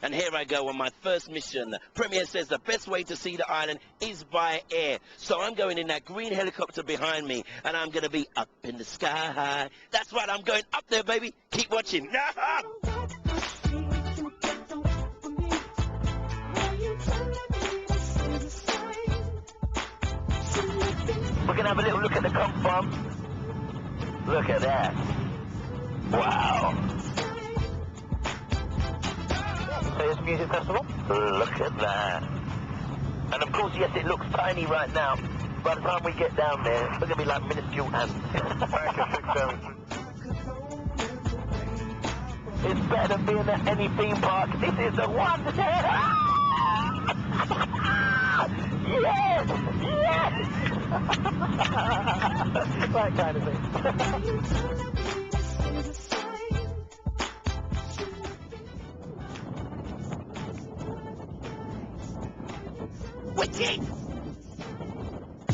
And here I go on my first mission. The Premier says the best way to see the island is by air. So I'm going in that green helicopter behind me, and I'm going to be up in the sky. That's right, I'm going up there, baby. Keep watching. We're going to have a little look at the comp farm. Look at that. Wow. AS Music Festival? Look at that. And of course, yes, it looks tiny right now. By the time we get down there, it's going to be like minuscule ants. It's better than being at any theme park. This is the one. Yes! Yes! That kind of thing. Witchy!